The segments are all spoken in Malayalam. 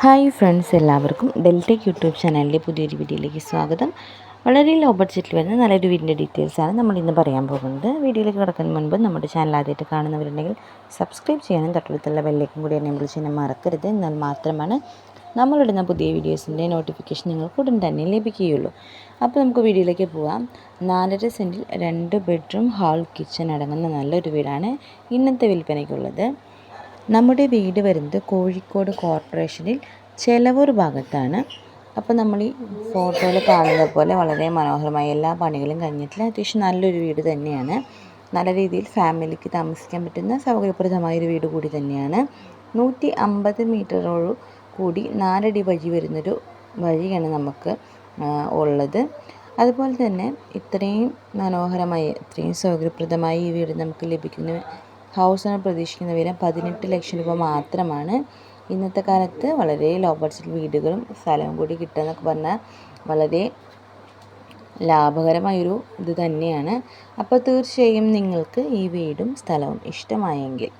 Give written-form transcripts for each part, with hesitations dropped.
ഹായ് ഫ്രണ്ട്സ്, എല്ലാവർക്കും ഡെൽറ്റെക് യൂട്യൂബ് ചാനലിലെ പുതിയൊരു വീഡിയോയിലേക്ക് സ്വാഗതം. വളരെ ലോ ബഡ്ജറ്റിൽ വരുന്ന നല്ലൊരു വീടിൻ്റെ ഡീറ്റെയിൽസാണ് നമ്മളിന്ന് പറയാൻ പോകുന്നത്. വീഡിയോയിലേക്ക് കിടക്കുന്നതിന് മുൻപ് നമ്മുടെ ചാനൽ ആദ്യമായിട്ട് കാണുന്നവരുണ്ടെങ്കിൽ സബ്സ്ക്രൈബ് ചെയ്യാനും തൊട്ടടുത്തുള്ള ബെല്ലേക്കും കൂടി എനേബിൾ ചെയ്യാൻ മറക്കരുത്. എന്നാൽ മാത്രമാണ് നമ്മളിടുന്ന പുതിയ വീഡിയോസിൻ്റെ നോട്ടിഫിക്കേഷൻ നിങ്ങൾക്ക് ഉടൻ തന്നെ ലഭിക്കുകയുള്ളൂ. അപ്പോൾ നമുക്ക് വീഡിയോയിലേക്ക് പോകാം. 4.5 സെൻറ്റിൽ 2 ബെഡ്റൂം ഹാൾ കിച്ചൺ അടങ്ങുന്ന നല്ലൊരു വീടാണ് ഇന്നത്തെ വിൽപ്പനയ്ക്കുള്ളത്. നമ്മുടെ വീട് വരുന്നത് കോഴിക്കോട് കോർപ്പറേഷനിൽ ചെലവൂർ ഭാഗത്താണ്. അപ്പോൾ നമ്മൾ ഈ ഫോട്ടോയിൽ കാണുന്നത് പോലെ വളരെ മനോഹരമായി എല്ലാ പണികളും കഴിഞ്ഞിട്ടുള്ള അത്യാവശ്യം നല്ലൊരു വീട് തന്നെയാണ്. നല്ല രീതിയിൽ ഫാമിലിക്ക് താമസിക്കാൻ പറ്റുന്ന സൗകര്യപ്രദമായൊരു വീട് കൂടി തന്നെയാണ്. 150 മീറ്ററോട് കൂടി 4 അടി വഴി വരുന്നൊരു വഴിയാണ് നമുക്ക് ഉള്ളത്. അതുപോലെ തന്നെ ഇത്രയും മനോഹരമായി ഇത്രയും സൗകര്യപ്രദമായി ഈ വീട് നമുക്ക് ലഭിക്കുന്ന ഹൗസിന് പ്രതീക്ഷിക്കുന്ന വില 18 ലക്ഷം രൂപ മാത്രമാണ്. ഇന്നത്തെ കാലത്ത് വളരെ ലോ ബഡ്ജറ്റ് വീടുകളും സ്ഥലവും കൂടി കിട്ടുക പറഞ്ഞാൽ വളരെ ലാഭകരമായൊരു ഇത് തന്നെയാണ്. അപ്പോൾ തീർച്ചയായും നിങ്ങൾക്ക് ഈ വീടും സ്ഥലവും ഇഷ്ടമായെങ്കിൽ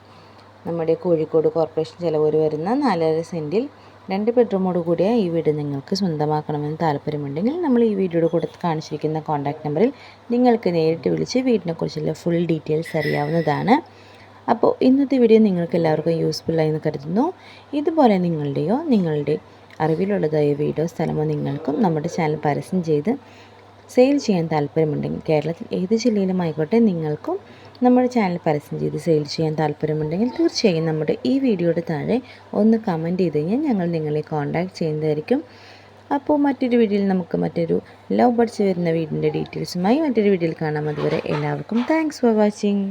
നമ്മുടെ കോഴിക്കോട് കോർപ്പറേഷൻ ചെലവൂർ വരുന്ന 4.5 സെൻറ്റിൽ 2 ബെഡ്റൂമോട് കൂടിയ ഈ വീട് നിങ്ങൾക്ക് സ്വന്തമാക്കണമെന്ന് താല്പര്യമുണ്ടെങ്കിൽ നമ്മൾ ഈ വീഡിയോയുടെ കൂടെ കാണിച്ചിരിക്കുന്ന കോൺടാക്റ്റ് നമ്പറിൽ നിങ്ങൾക്ക് നേരിട്ട് വിളിച്ച് വീടിനെക്കുറിച്ചുള്ള ഫുൾ ഡീറ്റെയിൽസ് അറിയാവുന്നതാണ്. അപ്പോൾ ഇന്നത്തെ വീഡിയോ നിങ്ങൾക്ക് എല്ലാവർക്കും യൂസ്ഫുള്ളായി എന്ന് കരുതുന്നു. ഇതുപോലെ നിങ്ങളുടെ അറിവിലുള്ളതായ വീടോ സ്ഥലമോ നിങ്ങൾക്കും നമ്മുടെ ചാനൽ പരസ്യം ചെയ്ത് സെയിൽ ചെയ്യാൻ താല്പര്യമുണ്ടെങ്കിൽ കേരളത്തിൽ ഏത് ജില്ലയിലുമായിക്കോട്ടെ നിങ്ങൾക്കും നമ്മുടെ ചാനൽ പരസ്യം ചെയ്ത് സെയിൽ ചെയ്യാൻ താല്പര്യമുണ്ടെങ്കിൽ തീർച്ചയായും നമ്മുടെ ഈ വീഡിയോയുടെ താഴെ ഒന്ന് കമൻറ്റ് ചെയ്ത് കഴിഞ്ഞാൽ ഞങ്ങൾ നിങ്ങളെ കോൺടാക്റ്റ് ചെയ്യുന്നതായിരിക്കും. അപ്പോൾ മറ്റൊരു വീഡിയോയിൽ നമുക്ക് മറ്റൊരു ലോ ബഡ്ജറ്റ് വരുന്ന വീടിൻ്റെ ഡീറ്റെയിൽസുമായി മറ്റൊരു വീഡിയോയിൽ കാണാം. അതുവരെ എല്ലാവർക്കും താങ്ക്സ് ഫോർ വാച്ചിങ്.